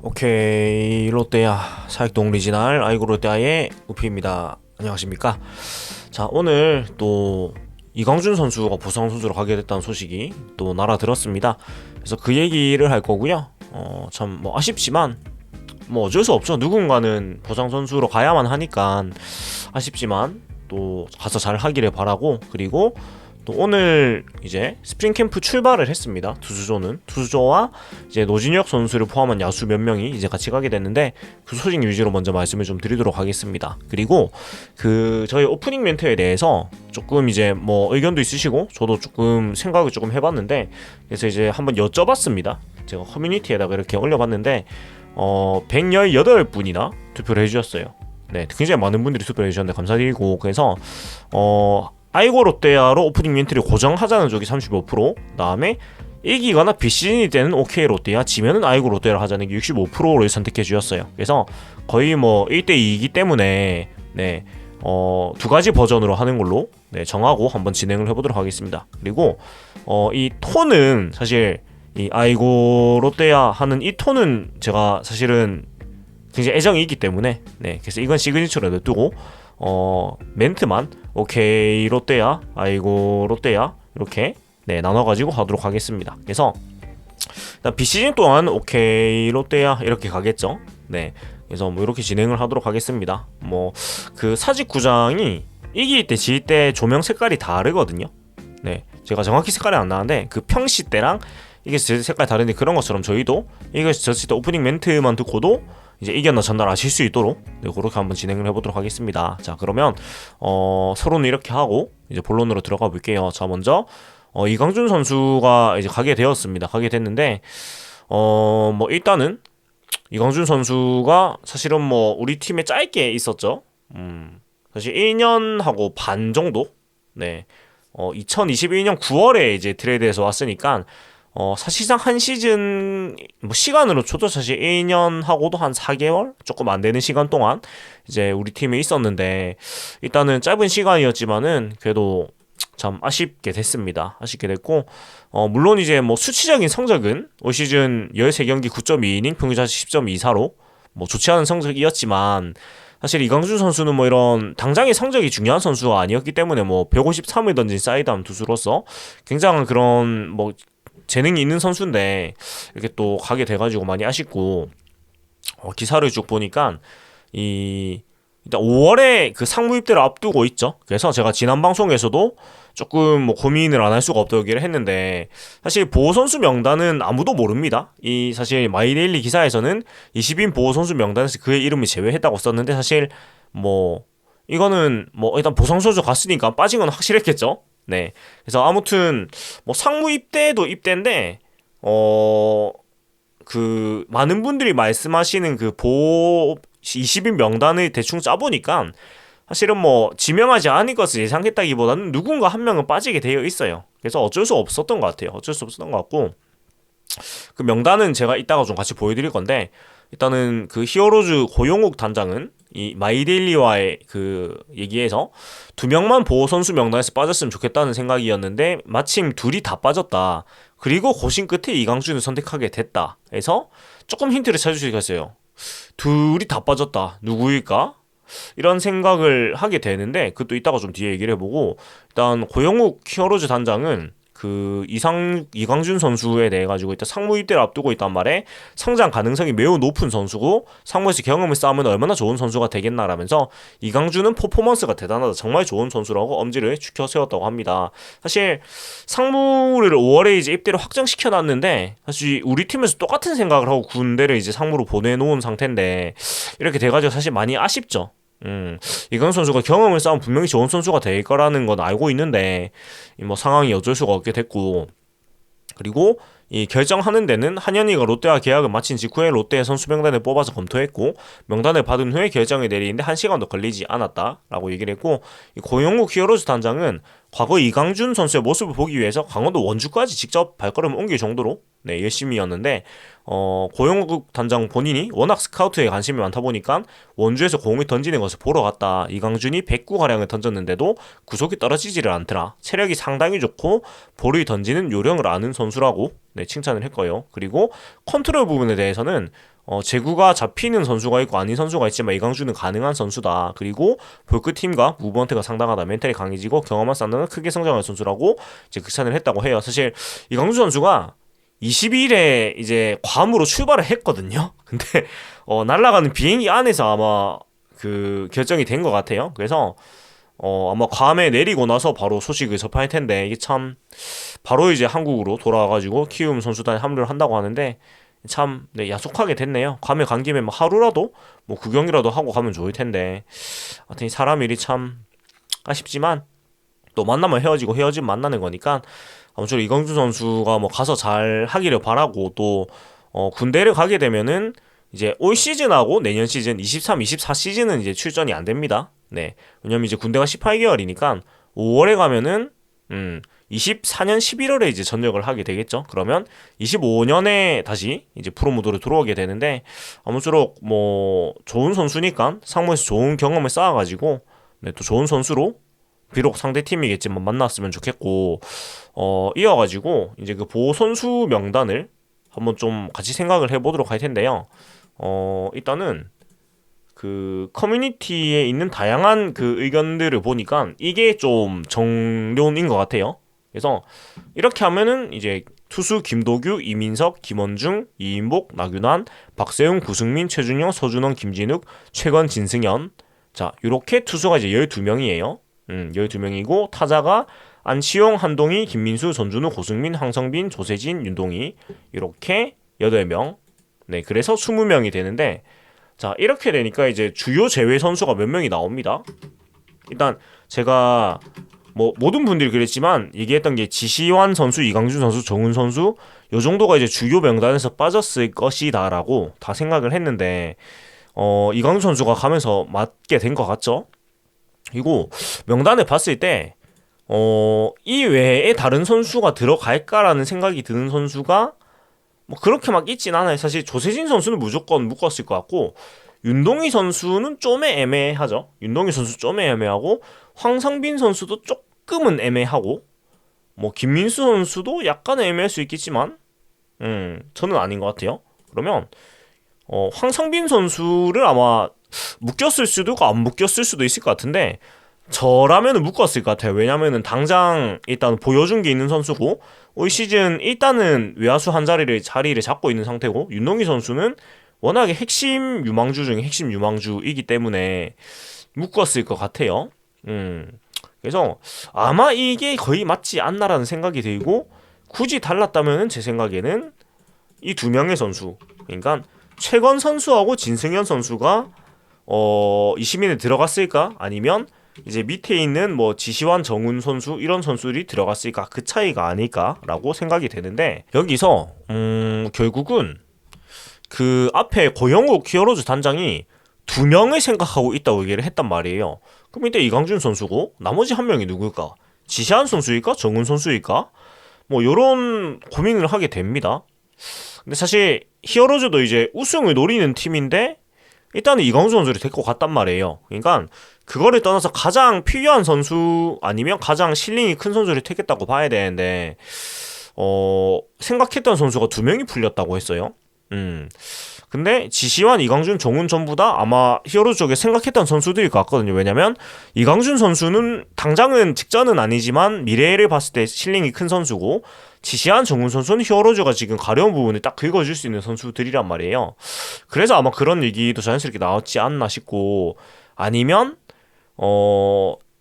오케이, 롯데야 사익동 리지널 아이고 롯데야의 우피입니다. 안녕하십니까. 자, 오늘 또 이광준 선수가 부상 선수로 가게 됐다는 소식이 또 날아들었습니다. 그래서 그 얘기를 할 거고요. 참 뭐 아쉽지만 뭐 어쩔 수 없죠. 누군가는 부상 선수로 가야만 하니까 아쉽지만 또 가서 잘 하기를 바라고, 그리고 또 오늘 이제 스프링 캠프 출발을 했습니다. 투수조와 이제 노진혁 선수를 포함한 야수 몇 명이 이제 같이 가게 됐는데, 그 소식 위주로 먼저 말씀을 좀 드리도록 하겠습니다. 그리고 그 저희 오프닝 멘트에 대해서 조금 이제 뭐 의견도 있으시고 저도 조금 생각을 조금 해봤는데, 그래서 이제 한번 여쭤봤습니다. 제가 커뮤니티에다가 이렇게 올려봤는데 118분이나 투표를 해주셨어요. 네, 굉장히 많은 분들이 투표를 해주셨는데 감사드리고, 그래서 아이고 롯데야로 오프닝 멘트를 고정하자는 쪽이 35%, 그다음에 이기거나 비시즌이 때는 오케이 롯데야, 지면은 아이고 롯데야를 하자는 게 65%를 선택해 주셨어요. 그래서 거의 뭐 1대2이기 때문에 네, 두 가지 버전으로 하는 걸로 네, 정하고 한번 진행을 해보도록 하겠습니다. 그리고 이 톤은 사실 이 아이고 롯데야 하는 이 톤은 제가 사실은 굉장히 애정이 있기 때문에 네, 그래서 이건 시그니처로 냅두고 멘트만 오케이 롯데야, 아이고 롯데야 이렇게 네, 나눠가지고 하도록 하겠습니다. 그래서 일단 비시즌 동안 오케이 롯데야 이렇게 가겠죠. 네, 그래서 뭐 이렇게 진행을 하도록 하겠습니다. 뭐 그 사직구장이 이길 때 질 때 조명 색깔이 다르거든요. 네, 제가 정확히 색깔이 안 나는데 그 평시 때랑 이게 색깔이 다른데, 그런 것처럼 저희도 이거 졌을 때 오프닝 멘트만 듣고도 이제 이겼나 전날아실 수 있도록 네, 그렇게 한번 진행을 해보도록 하겠습니다. 자, 그러면 서로는 이렇게 하고 이제 본론으로 들어가 볼게요. 자, 먼저 이광준 선수가 이제 가게 되었습니다. 가게 됐는데 뭐 일단은 이광준 선수가 사실은 뭐 우리 팀에 짧게 있었죠. 사실 1년하고 반 정도. 네. 2021년 9월에 이제 트레이드해서 왔으니까 사실상 한 시즌 뭐 시간으로 쳐도 사실 1년하고도 한 4개월 조금 안 되는 시간 동안 이제 우리 팀에 있었는데, 일단은 짧은 시간이었지만은 그래도 참 아쉽게 됐습니다. 아쉽게 됐고, 물론 이제 뭐 수치적인 성적은 올 시즌 13경기 9.2이닝 평균 자책 10.24로 뭐 좋지 않은 성적이었지만, 사실 이광준 선수는 뭐 이런 당장의 성적이 중요한 선수가 아니었기 때문에 뭐 153을 던진 사이드암 투수로서 굉장한 그런 뭐 재능이 있는 선수인데 이렇게 또 가게 돼가지고 많이 아쉽고, 기사를 쭉 보니까 일단 5월에 그 상무 입대를 앞두고 있죠. 그래서 제가 지난 방송에서도 조금 뭐 고민을 안 할 수가 없다고 얘기를 했는데, 사실 보호 선수 명단은 아무도 모릅니다. 이 사실 마이데일리 기사에서는 20인 보호 선수 명단에서 그의 이름을 제외했다고 썼는데, 사실 뭐 이거는 뭐 일단 보상 선수 갔으니까 빠진 건 확실했겠죠. 네. 그래서 아무튼 뭐 상무 입대도 입대인데 그 많은 분들이 말씀하시는 그 보호 20인 명단을 대충 짜보니까 사실은 뭐 지명하지 않을 것을 예상했다기보다는 누군가 한 명은 빠지게 되어 있어요. 그래서 어쩔 수 없었던 것 같아요. 어쩔 수 없었던 것 같고, 그 명단은 제가 이따가 좀 같이 보여드릴 건데, 일단은 그 히어로즈 고용욱 단장은 이 마이데일리와의 그 얘기에서 2명만 보호 선수 명단에서 빠졌으면 좋겠다는 생각이었는데 마침 둘이 다 빠졌다. 그리고 고심 끝에 이광준을 선택하게 됐다. 해서 조금 힌트를 찾으시겠어요. 둘이 다 빠졌다. 누구일까? 이런 생각을 하게 되는데, 그것도 이따가 좀 뒤에 얘기를 해보고, 일단 고영욱 히어로즈 단장은 그 이광준 선수에 대해 가지고 일단 상무 입대를 앞두고 있단 말에 성장 가능성이 매우 높은 선수고 상무에서 경험을 쌓으면 얼마나 좋은 선수가 되겠나라면서 이광준은 퍼포먼스가 대단하다, 정말 좋은 선수라고 엄지를 축혀 세웠다고 합니다. 사실 상무를 5월에 이제 입대를 확정시켜 놨는데, 사실 우리 팀에서 똑같은 생각을 하고 군대를 이제 상무로 보내놓은 상태인데 이렇게 돼가지고 사실 많이 아쉽죠. 이광준 선수가 경험을 쌓으면 분명히 좋은 선수가 될 거라는 건 알고 있는데 뭐 상황이 어쩔 수가 없게 됐고, 그리고 이 결정하는 데는 한현희가 롯데와 계약을 마친 직후에 롯데의 선수 명단을 뽑아서 검토했고 명단을 받은 후에 결정을 내리는데 1시간도 걸리지 않았다라고 얘기를 했고, 이 고영욱 히어로즈 단장은 과거 이광준 선수의 모습을 보기 위해서 강원도 원주까지 직접 발걸음을 옮길 정도로 네, 열심히였는데 고영욱 단장 본인이 워낙 스카우트에 관심이 많다 보니까 원주에서 공을 던지는 것을 보러 갔다. 이광준이 109가량을 던졌는데도 구속이 떨어지지를 않더라. 체력이 상당히 좋고 볼을 던지는 요령을 아는 선수라고 네, 칭찬을 했고요. 그리고 컨트롤 부분에 대해서는 제구가 잡히는 선수가 있고 아닌 선수가 있지만 이강준은 가능한 선수다. 그리고 볼크팀과 무브먼트가 상당하다. 멘탈이 강해지고 경험만 쌓는 크게 성장할 선수라고 이제 극찬을 했다고 해요. 사실 이강준 선수가 20일에 이제 괌으로 출발을 했거든요. 근데 날아가는 비행기 안에서 아마 그 결정이 된 것 같아요. 그래서 아마 괌에 내리고 나서 바로 소식을 접할 텐데 이게 참 바로 이제 한국으로 돌아와가지고 키움 선수단에 합류를 한다고 하는데 참 네, 야속하게 됐네요. 괌에 간 김에 뭐 하루라도 뭐 구경이라도 하고 가면 좋을 텐데 하여튼 사람 일이 참 아쉽지만 또 만나면 헤어지고 헤어지면 만나는 거니까 아무쪼록 이강준 선수가 뭐 가서 잘 하기를 바라고 또 군대를 가게 되면은 이제 올 시즌하고 내년 시즌 23, 24 시즌은 이제 출전이 안 됩니다. 네. 왜냐면 이제 군대가 18개월이니까 5월에 가면은 24년 11월에 이제 전역을 하게 되겠죠. 그러면 25년에 다시 이제 프로모드로 들어오게 되는데 아무쪼록 뭐 좋은 선수니까 상무에서 좋은 경험을 쌓아가지고 네, 또 좋은 선수로 비록 상대 팀이겠지만 만났으면 좋겠고 이어가지고 이제 그 보호 선수 명단을 한번 좀 같이 생각을 해보도록 할 텐데요. 일단은 그 커뮤니티에 있는 다양한 그 의견들을 보니까 이게 좀 정론인 것 같아요. 그래서 이렇게 하면은 이제 투수 김도규, 이민석, 김원중, 이인복, 나균환, 박세웅, 구승민, 최준영, 서준원, 김진욱, 최건, 진승현. 자, 요렇게 투수가 이제 12명이에요. 12명이고 타자가 안치용, 한동희, 김민수, 전준우, 고승민, 황성빈, 조세진, 윤동희 이렇게 8명. 네, 그래서 20명이 되는데 자, 이렇게 되니까 이제 주요 제외 선수가 몇 명이 나옵니다. 일단 제가 뭐 모든 분들이 그랬지만 얘기했던 게 지시환 선수, 이강준 선수, 정훈 선수 요 정도가 이제 주요 명단에서 빠졌을 것이다라고 다 생각을 했는데 이강준 선수가 가면서 맞게 된 것 같죠? 그리고 명단을 봤을 때 이 외에 다른 선수가 들어갈까라는 생각이 드는 선수가 뭐 그렇게 막 있진 않아요. 사실 조세진 선수는 무조건 묶었을 것 같고 윤동희 선수는 좀 애매하죠. 윤동희 선수 좀 애매하고 황상빈 선수도 조금은 애매하고 뭐 김민수 선수도 약간 애매할 수 있겠지만 저는 아닌 것 같아요. 그러면 황상빈 선수를 아마 묶였을 수도 있고 안 묶였을 수도 있을 것 같은데 저라면은 묶었을 것 같아요. 왜냐면은 당장 일단 보여준 게 있는 선수고 올 시즌 일단은 외야수 한 자리를 잡고 있는 상태고 윤동희 선수는 워낙에 핵심 유망주 중에 핵심 유망주이기 때문에 묶었을 것 같아요. 그래서 아마 이게 거의 맞지 않나라는 생각이 들고 굳이 달랐다면은 제 생각에는 이 두 명의 선수 그러니까 최건 선수하고 진승현 선수가 20인에 들어갔을까? 아니면 이제 밑에 있는 뭐 지시환, 정훈 선수 이런 선수들이 들어갔을까? 그 차이가 아닐까라고 생각이 되는데 여기서 결국은 그 앞에 고영욱 히어로즈 단장이 두 명을 생각하고 있다고 얘기를 했단 말이에요. 그럼 이때 이강준 선수고 나머지 한 명이 누굴까? 지시환 선수일까? 정훈 선수일까? 뭐 요런 고민을 하게 됩니다. 근데 사실 히어로즈도 이제 우승을 노리는 팀인데 일단은 이강준 선수를 데리고 갔단 말이에요. 그러니까 그거를 떠나서 가장 필요한 선수 아니면 가장 실링이 큰 선수를 택했다고 봐야 되는데 생각했던 선수가 두 명이 풀렸다고 했어요. 근데 지시환, 이강준, 정훈 전부 다 아마 히어로즈 쪽에 생각했던 선수들일 것 같거든요. 왜냐면 이강준 선수는 당장은 직전은 아니지만 미래를 봤을 때 실링이 큰 선수고 지시환, 정훈 선수는 히어로즈가 지금 가려운 부분을 딱 긁어줄 수 있는 선수들이란 말이에요. 그래서 아마 그런 얘기도 자연스럽게 나왔지 않나 싶고 아니면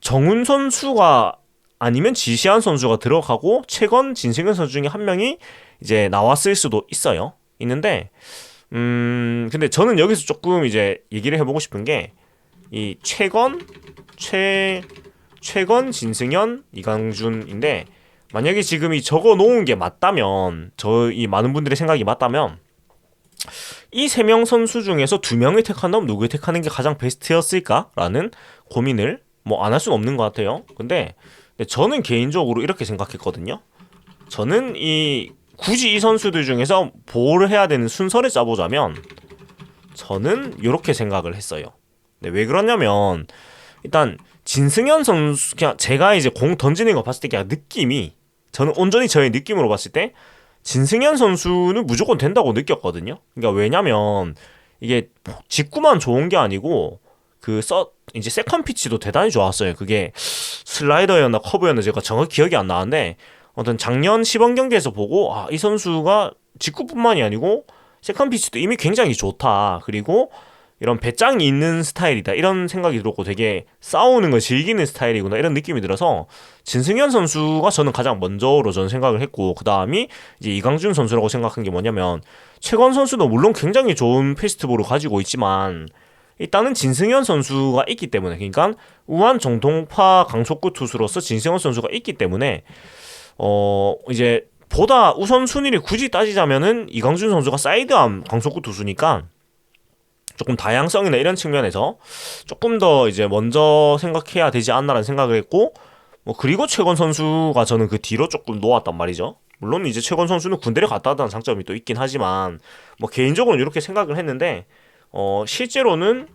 정훈 선수가 아니면 지시환 선수가 들어가고 최건, 진승현 선수 중에 한 명이 이제 나왔을 수도 있어요. 있는데 근데 저는 여기서 조금 이제 얘기를 해보고 싶은 게 이 최건, 진승현, 이강준인데 만약에 지금 이 적어 놓은 게 맞다면 저희 많은 분들의 생각이 맞다면 이 세 명 선수 중에서 두 명을 택한다면 누구를 택하는 게 가장 베스트였을까라는 고민을 뭐 안 할 수는 없는 것 같아요. 근데 저는 개인적으로 이렇게 생각했거든요. 저는 굳이 이 선수들 중에서 보호를 해야 되는 순서를 짜보자면 저는 이렇게 생각을 했어요. 네, 왜 그러냐면 일단 진승현 선수 그냥 제가 이제 공 던지는 거 봤을 때 그냥 느낌이 저는 온전히 저의 느낌으로 봤을 때 진승현 선수는 무조건 된다고 느꼈거든요. 그러니까 왜냐면 이게 직구만 좋은 게 아니고 이제 세컨 피치도 대단히 좋았어요. 그게 슬라이더였나 커브였나 제가 정확히 기억이 안 나는데 어떤 작년 시범 경기에서 보고 이 선수가 직구뿐만이 아니고 세컨 피치도 이미 굉장히 좋다. 그리고 이런 배짱이 있는 스타일이다. 이런 생각이 들었고 되게 싸우는 걸 즐기는 스타일이구나. 이런 느낌이 들어서 진승현 선수가 저는 가장 먼저로 저는 생각을 했고 그 다음이 이제 이강준 선수라고 생각한 게 뭐냐면 최건 선수도 물론 굉장히 좋은 페스티벌을 가지고 있지만 일단은 진승현 선수가 있기 때문에 그러니까 우한 정통파 강속구 투수로서 진승현 선수가 있기 때문에 이제 보다 우선순위를 굳이 따지자면은 이강준 선수가 사이드암 강속구 투수니까 조금 다양성이나 이런 측면에서 조금 더 이제 먼저 생각해야 되지 않나라는 생각을 했고 그리고 최건 선수가 저는 그 뒤로 조금 놓았단 말이죠. 물론 이제 최건 선수는 군대를 갔다 왔다는 장점이 또 있긴 하지만 개인적으로는 이렇게 생각을 했는데 실제로는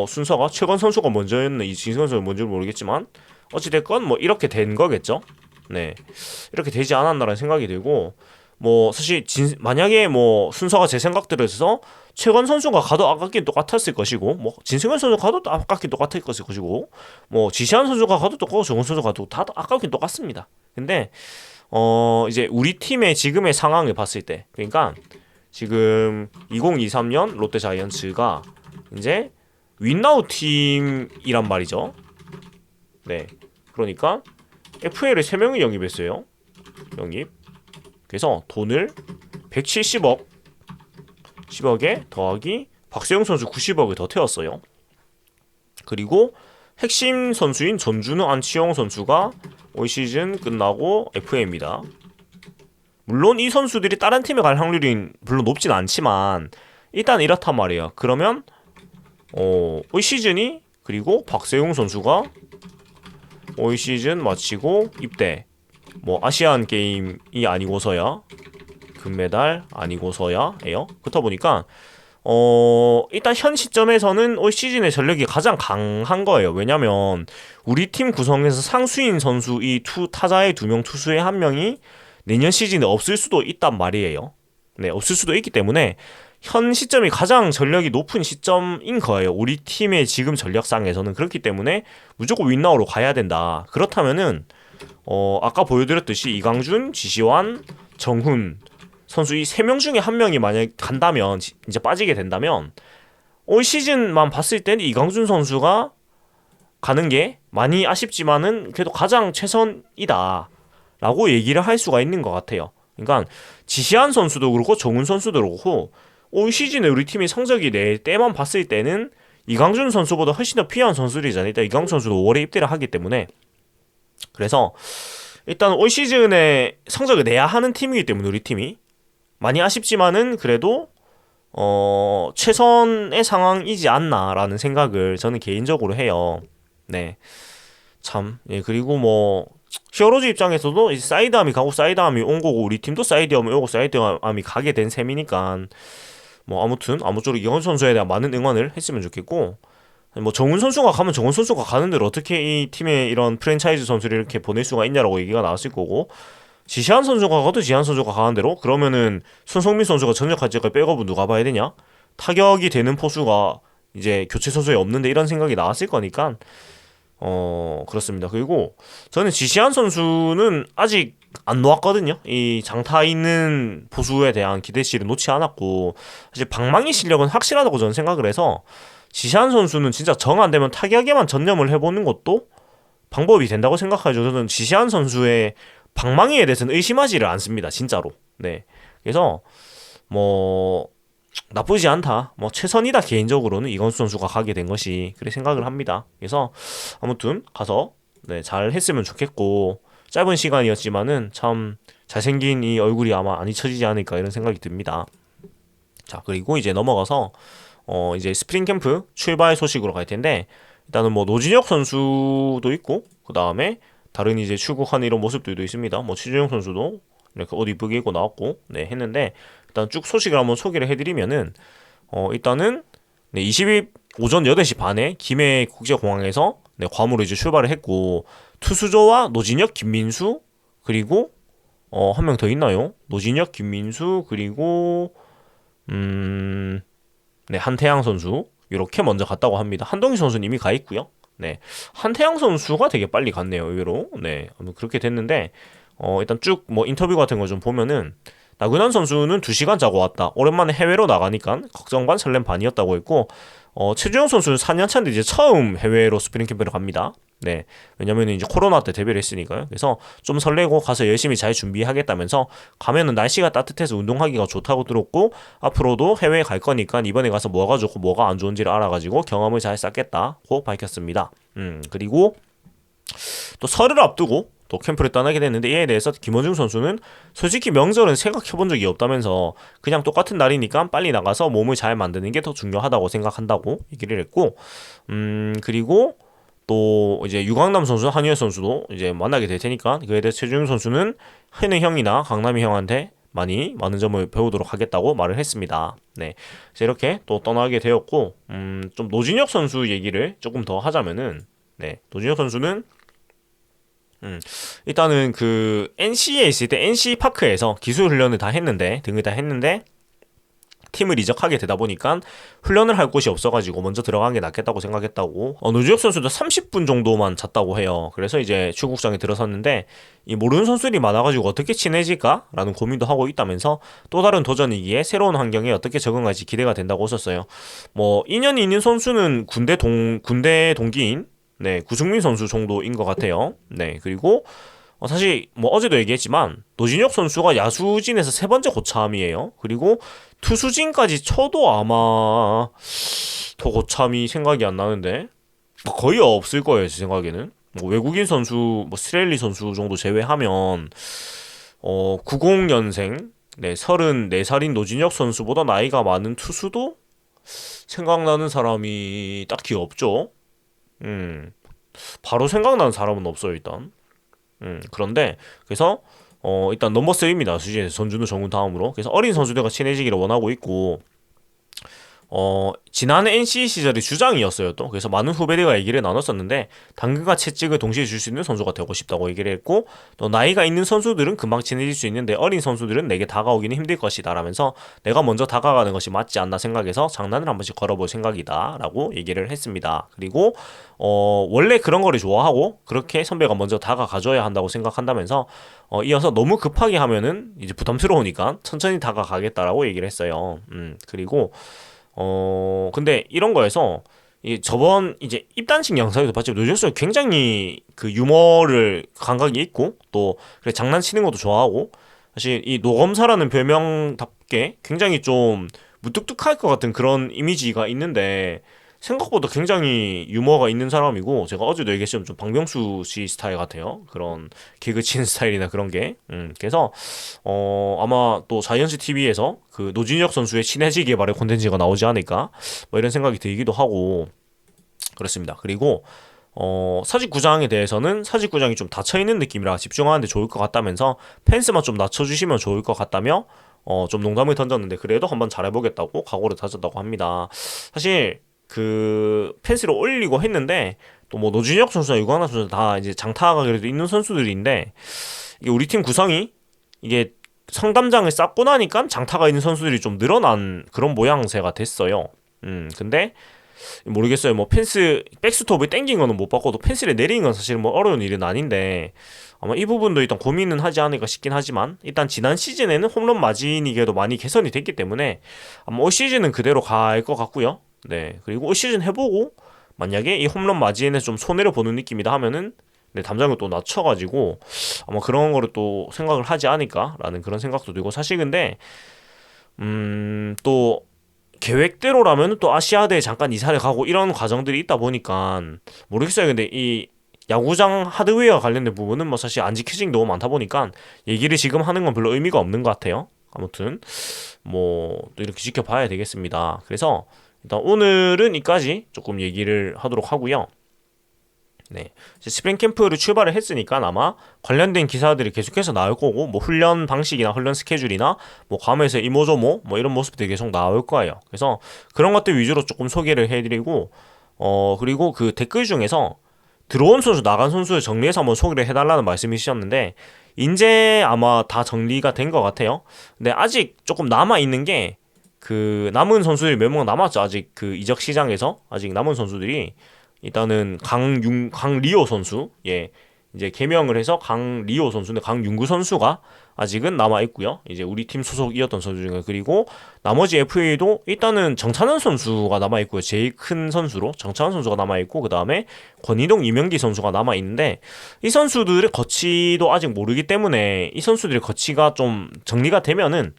순서가 최건 선수가 먼저였나 이진승현 선수가 먼저는 모르겠지만 어찌됐건 이렇게 된 거겠죠. 네, 이렇게 되지 않았나라는 생각이 들고 사실 만약에 순서가 제 생각대로해서 최건 선수가 가도 아깝긴 똑같았을 것이고 진승현 선수가 가도 아깝긴 똑같을 것이고 지시한 선수가 가도 똑같고 정훈 선수가 가도 다 아깝긴 똑같습니다. 근데 이제 우리 팀의 지금의 상황을 봤을 때 그러니까 지금 2023년 롯데 자이언츠가 이제 윈나우 팀이란 말이죠. 네, 그러니까 FA를 3명이 영입했어요. 그래서 돈을 10억에 더하기 박세웅 선수 90억을 더 태웠어요. 그리고 핵심 선수인 전준우 안치홍 선수가 올 시즌 끝나고 FA입니다. 물론 이 선수들이 다른 팀에 갈 확률이 별로 높진 않지만 일단 이렇단 말이에요. 그러면 올 시즌이 그리고 박세웅 선수가 올 시즌 마치고 입대 아시안 게임이 아니고서야 금메달 아니고서야예요. 그렇다 보니까 일단 현 시점에서는 올 시즌의 전력이 가장 강한 거예요. 왜냐면 우리 팀 구성에서 상수인 선수 이 타자의 2명 투수의 1명이 내년 시즌에 없을 수도 있단 말이에요. 네, 없을 수도 있기 때문에 현 시점이 가장 전력이 높은 시점인 거예요. 우리 팀의 지금 전력상에서는. 그렇기 때문에 무조건 윈나우로 가야 된다. 그렇다면은 아까 보여드렸듯이 이강준, 지시환, 정훈 선수 이 3명 중에 1명이 만약 간다면 이제 빠지게 된다면 올 시즌만 봤을 때는 이강준 선수가 가는 게 많이 아쉽지만은 그래도 가장 최선이다 라고 얘기를 할 수가 있는 것 같아요. 그러니까 지시한 선수도 그렇고 정훈 선수도 그렇고 올 시즌에 우리 팀이 성적이 낼 때만 봤을 때는 이강준 선수보다 훨씬 더 필요한 선수들이잖아요. 일단 이강준 선수도 5월에 입대를 하기 때문에 그래서 일단 올 시즌에 성적을 내야 하는 팀이기 때문에 우리 팀이 많이 아쉽지만은 그래도 최선의 상황이지 않나라는 생각을 저는 개인적으로 해요. 네, 참. 예, 그리고 히어로즈 입장에서도 이제 사이드암이 가고 사이드암이 온 거고 우리 팀도 사이드암이 오고 사이드암이 가게 된 셈이니까 아무튼 아무쪼록 이현 선수에 대한 많은 응원을 했으면 좋겠고 정훈 선수가 가면 정훈 선수가 가는 대로 어떻게 이 팀에 이런 프랜차이즈 선수를 이렇게 보낼 수가 있냐라고 얘기가 나왔을 거고 지시한 선수가 가도 지시한 선수가 가는 대로 그러면은 손성민 선수가 전역할 때까지 백업은 누가 봐야 되냐? 타격이 되는 포수가 이제 교체 선수에 없는데 이런 생각이 나왔을 거니까 그렇습니다. 그리고 저는 지시한 선수는 아직 안 놓았거든요. 이 장타 있는 포수에 대한 기대치를 놓지 않았고 사실 방망이 실력은 확실하다고 저는 생각을 해서 지시한 선수는 진짜 정 안 되면 타격에만 전념을 해보는 것도 방법이 된다고 생각하죠. 저는 지시한 선수의 방망이에 대해서는 의심하지를 않습니다. 진짜로. 네. 그래서 나쁘지 않다. 최선이다 개인적으로는 이건수 선수가 가게 된 것이 그렇게 생각을 합니다. 그래서 아무튼 가서 잘 했으면 좋겠고 짧은 시간이었지만은 참 잘생긴 이 얼굴이 아마 안 잊혀지지 않을까 이런 생각이 듭니다. 자, 그리고 이제 넘어가서 이제 스프링 캠프 출발 소식으로 갈 텐데 일단은 노진혁 선수도 있고 그 다음에 다른 이제 출국하는 이런 모습들도 있습니다. 최준용 선수도 이렇게 옷 이쁘게 입고 나왔고 했는데 일단 쭉 소식을 한번 소개를 해드리면은 일단은 20일 오전 8시 반에 김해 국제공항에서 괌으로 이제 출발을 했고 투수조와 노진혁, 김민수 그리고 한 명 더 있나요? 노진혁, 김민수, 그리고 네, 한태양 선수 이렇게 먼저 갔다고 합니다. 한동희 선수는 이미 가 있고요. 네, 한태양 선수가 되게 빨리 갔네요, 의외로. 네, 그렇게 됐는데 일단 쭉 뭐 인터뷰 같은 거 좀 보면은 나근환 선수는 2시간 자고 왔다. 오랜만에 해외로 나가니까 걱정 반 설렘 반이었다고 했고, 최주영 선수는 4년 차인데 이제 처음 해외로 스프링 캠프를 갑니다. 네, 왜냐면 이제 코로나 때 데뷔를 했으니까요. 그래서 좀 설레고 가서 열심히 잘 준비하겠다면서 가면은 날씨가 따뜻해서 운동하기가 좋다고 들었고 앞으로도 해외에 갈 거니까 이번에 가서 뭐가 좋고 뭐가 안 좋은지를 알아가지고 경험을 잘 쌓겠다고 밝혔습니다. 그리고 또 설을 앞두고 또 캠프를 떠나게 됐는데 이에 대해서 김원중 선수는 솔직히 명절은 생각해본 적이 없다면서 그냥 똑같은 날이니까 빨리 나가서 몸을 잘 만드는 게 더 중요하다고 생각한다고 얘기를 했고 그리고 또 이제 유강남 선수, 한유혜 선수도 이제 만나게 될 테니까 그에 대해 최준용 선수는 현우 형이나 강남이 형한테 많은 점을 배우도록 하겠다고 말을 했습니다. 네, 그래서 이렇게 또 떠나게 되었고 좀 노진혁 선수 얘기를 조금 더 하자면은 네, 노진혁 선수는 일단은 그 NC에 있을 때 NC 파크에서 기술 훈련을 다 했는데 등을 다 했는데 팀을 이적하게 되다 보니까 훈련을 할 곳이 없어가지고 먼저 들어간 게 낫겠다고 생각했다고. 노주혁 선수도 30분 정도만 잤다고 해요. 그래서 이제 출국장에 들어섰는데 이 모르는 선수들이 많아가지고 어떻게 친해질까라는 고민도 하고 있다면서 또 다른 도전이기에 새로운 환경에 어떻게 적응할지 기대가 된다고 했었어요. 뭐 인연이 있는 선수는 군대 동기인 네, 구승민 선수 정도인 것 같아요. 네, 그리고 사실 뭐 어제도 얘기했지만 노진혁 선수가 야수진에서 3번째 고참이에요. 그리고 투수진까지 쳐도 아마 더 고참이 생각이 안 나는데 거의 없을 거예요, 제 생각에는. 뭐 외국인 선수, 뭐 스트렐리 선수 정도 제외하면 90년생, 네, 34살인 노진혁 선수보다 나이가 많은 투수도 생각나는 사람이 딱히 없죠. 바로 생각나는 사람은 없어요, 일단. 그런데 그래서 일단 넘버 3입니다. 수진에서 전준우 정훈 다음으로. 그래서 어린 선수들과 친해지기를 원하고 있고 지난해 NC 시절이 주장이었어요 또. 그래서 많은 후배들과 얘기를 나눴었는데 당근과 채찍을 동시에 줄 수 있는 선수가 되고 싶다고 얘기를 했고 또 나이가 있는 선수들은 금방 친해질 수 있는데 어린 선수들은 내게 다가오기는 힘들 것이다 라면서 내가 먼저 다가가는 것이 맞지 않나 생각해서 장난을 한 번씩 걸어볼 생각이다 라고 얘기를 했습니다. 그리고 원래 그런 거를 좋아하고 그렇게 선배가 먼저 다가가줘야 한다고 생각한다면서 이어서 너무 급하게 하면은 이제 부담스러우니까 천천히 다가가겠다라고 얘기를 했어요. 그리고 근데 이런 거에서 저번 이제 입단식 영상에서 봤지만 노준혁 선수 굉장히 그 유머를 감각이 있고 또 그래 장난치는 것도 좋아하고 사실 이 노검사라는 별명답게 굉장히 좀 무뚝뚝할 것 같은 그런 이미지가 있는데 생각보다 굉장히 유머가 있는 사람이고 제가 어제도 얘기했지만 좀 박명수 씨 스타일 같아요. 그런 개그 치는 스타일이나 그런 게. 그래서 아마 또 자이언츠 TV에서 그 노진혁 선수의 친해지기에 바른 콘텐츠가 나오지 않을까 뭐 이런 생각이 들기도 하고 그렇습니다. 그리고 사직구장에 대해서는 사직구장이 좀 닫혀있는 느낌이라 집중하는데 좋을 것 같다면서 펜스만 좀 낮춰주시면 좋을 것 같다며 좀 농담을 던졌는데 그래도 한번 잘해보겠다고 각오를 다졌다고 합니다. 사실 그 펜스를 올리고 했는데 또 뭐 노준혁 선수나 유광남 선수 다 이제 장타가 그래도 있는 선수들인데 이게 우리 팀 구성이 이게 성담장을 쌓고 나니까 장타가 있는 선수들이 좀 늘어난 그런 모양새가 됐어요. 근데 모르겠어요. 뭐 펜스 백스톱을 땡긴 거는 못 봤고도 펜스를 내리는 건 사실 뭐 어려운 일은 아닌데 아마 이 부분도 일단 고민은 하지 않을까 싶긴 하지만 일단 지난 시즌에는 홈런 마진이 그래도 많이 개선이 됐기 때문에 아마 올 시즌은 그대로 갈 것 같고요. 네, 그리고 올 시즌 해보고 만약에 이 홈런 마진에서 좀 손해를 보는 느낌이다 하면은 네, 담장을 또 낮춰가지고 아마 그런 거를 또 생각을 하지 않을까라는 그런 생각도 들고 사실 근데 또 계획대로라면 또 아시아대에 잠깐 이사를 가고 이런 과정들이 있다 보니까 모르겠어요. 근데 이 야구장 하드웨어 관련된 부분은 뭐 사실 안 지켜진 게 너무 많다 보니까 얘기를 지금 하는 건 별로 의미가 없는 것 같아요. 아무튼 뭐 또 이렇게 지켜봐야 되겠습니다. 그래서 일단 오늘은 이까지 조금 얘기를 하도록 하고요. 네, 스프링 캠프를 출발을 했으니까 아마 관련된 기사들이 계속해서 나올 거고 뭐 훈련 방식이나 훈련 스케줄이나 뭐 괌에서 이모저모 뭐 이런 모습들이 계속 나올 거예요. 그래서 그런 것들 위주로 조금 소개를 해드리고 그리고 그 댓글 중에서 들어온 선수 나간 선수를 정리해서 한번 소개를 해달라는 말씀이셨는데 이제 아마 다 정리가 된 것 같아요. 근데 아직 조금 남아 있는 게 그 남은 선수들이 몇 명 남았죠. 아직 그 이적 시장에서 아직 남은 선수들이 일단은 강리오 선수, 예, 이제 개명을 해서 강리오 선수인데 강윤구 선수가 아직은 남아 있고요. 이제 우리 팀 소속이었던 선수 중에, 그리고 나머지 FA도 일단은 정찬원 선수가 남아 있고요. 제일 큰 선수로 정찬원 선수가 남아 있고, 그 다음에 권희동, 이명기 선수가 남아 있는데 이 선수들의 거치도 아직 모르기 때문에 이 선수들의 거치가 좀 정리가 되면은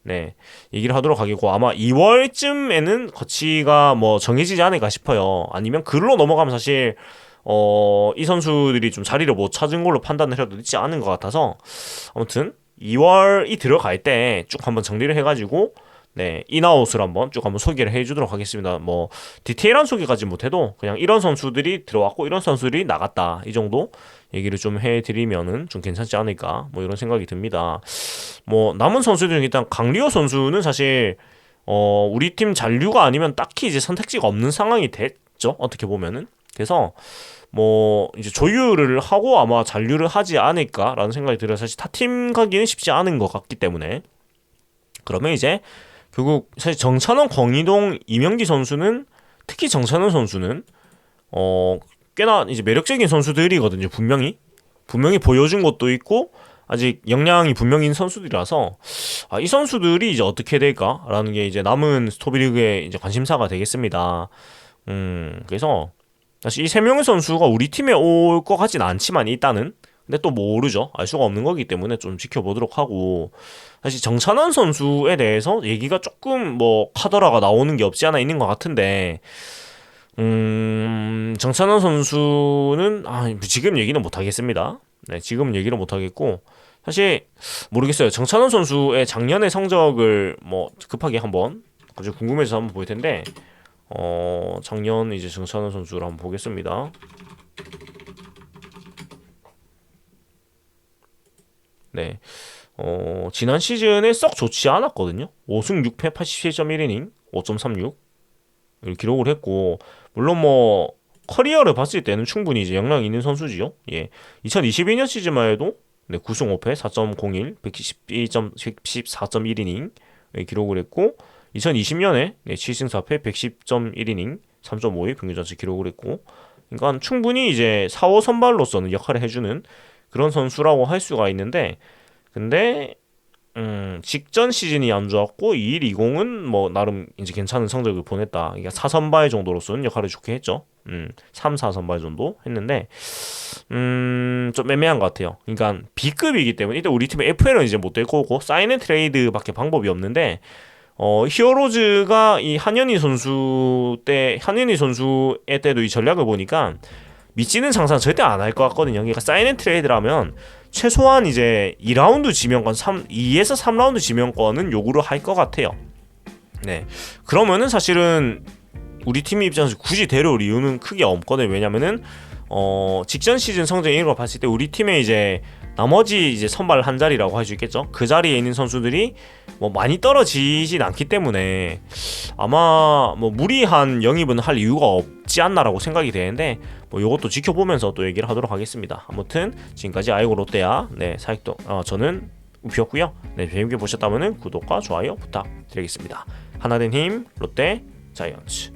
네, 얘기를 하도록 하겠고, 아마 2월쯤에는 거치가 뭐 정해지지 않을까 싶어요. 아니면 글로 넘어가면 사실 이 선수들이 좀 자리를 못 찾은 걸로 판단을 해도 늦지 않은 것 같아서, 아무튼 2월이 들어갈 때 쭉 한번 정리를 해가지고 네, 인아웃을 한번 쭉 한번 소개를 해주도록 하겠습니다. 뭐 디테일한 소개까지 못해도 그냥 이런 선수들이 들어왔고 이런 선수들이 나갔다, 이 정도 얘기를 좀 해드리면은 좀 괜찮지 않을까, 뭐 이런 생각이 듭니다. 뭐 남은 선수들 중 일단 강리호 선수는 사실 우리 팀 잔류가 아니면 딱히 이제 선택지가 없는 상황이 됐죠, 어떻게 보면은. 그래서 뭐 이제 조율을 하고 아마 잔류를 하지 않을까라는 생각이 들어요. 사실 타팀 가기는 쉽지 않은 것 같기 때문에. 그러면 이제 결국 사실 정찬원, 권희동, 이명기 선수는, 특히 정찬원 선수는 꽤나 이제 매력적인 선수들이거든요. 분명히 보여준 것도 있고 아직 역량이 분명히 있는 선수들이라서 이 선수들이 이제 어떻게 될까라는 게 이제 남은 스토비리그의 이제 관심사가 되겠습니다. 그래서 사실 이 세 명의 선수가 우리 팀에 올 것 같진 않지만 일단은, 근데 또 모르죠. 알 수가 없는 거기 때문에 좀 지켜보도록 하고, 사실 정찬원 선수에 대해서 얘기가 조금 뭐 카더라가 나오는 게 없지 않아 있는 것 같은데, 정찬원 선수는 지금 얘기는 못 하겠습니다. 네, 지금 얘기를 못 하겠고, 사실 모르겠어요. 정찬원 선수의 작년의 성적을 뭐 급하게 한번 아주 궁금해서 한번 볼 텐데, 작년 이제 정찬원 선수를 한번 보겠습니다. 네. 지난 시즌에 썩 좋지 않았거든요. 5승 6패 87.1이닝, 5.36 기록을 했고, 물론 뭐 커리어를 봤을 때는 충분히 이제 역량이 있는 선수지요. 예. 2022년 시즌만 해도 네, 9승 5패 4.01, 114.1이닝 기록을 했고, 2020년에 네, 7승 4패 110.1이닝 3.52 평균자책 기록을 했고, 그러니까 충분히 이제 4호 선발로서는 역할을 해주는 그런 선수라고 할 수가 있는데, 근데 직전 시즌이 안 좋았고 2일20은 뭐 나름 이제 괜찮은 성적을 보냈다. 그러니까 4선발 정도로서는 역할을 좋게 했죠. 3, 4선발 정도 했는데 좀 애매한 것 같아요. 그러니까 B급이기 때문에 일단 우리 팀의 FL은 이제 못 될 거고 사인앤트레이드밖에 방법이 없는데, 히어로즈가 이 한현희 선수의 때도 이 전략을 보니까 미치는 장사는 절대 안 할 것 같거든요. 그러니까 사인앤트레이드라면 최소한 이제 2라운드 지명권, 2에서 3라운드 지명권은 요구를 할 것 같아요. 네. 그러면은 사실은 우리 팀 입장에서 굳이 데려올 이유는 크게 없거든요. 왜냐면은 직전 시즌 성적 이런 걸 봤을 때 우리 팀에 이제 나머지 이제 선발 한 자리라고 할 수 있겠죠. 그 자리에 있는 선수들이 뭐 많이 떨어지진 않기 때문에 아마 뭐 무리한 영입은 할 이유가 없지 않나라고 생각이 되는데, 뭐 요것도 지켜보면서 또 얘기를 하도록 하겠습니다. 아무튼 지금까지 아이고 롯데야 사익도 저는 우피였고요. 네, 재밌게 보셨다면은 구독과 좋아요 부탁드리겠습니다. 하나된 힘 롯데 자이언츠.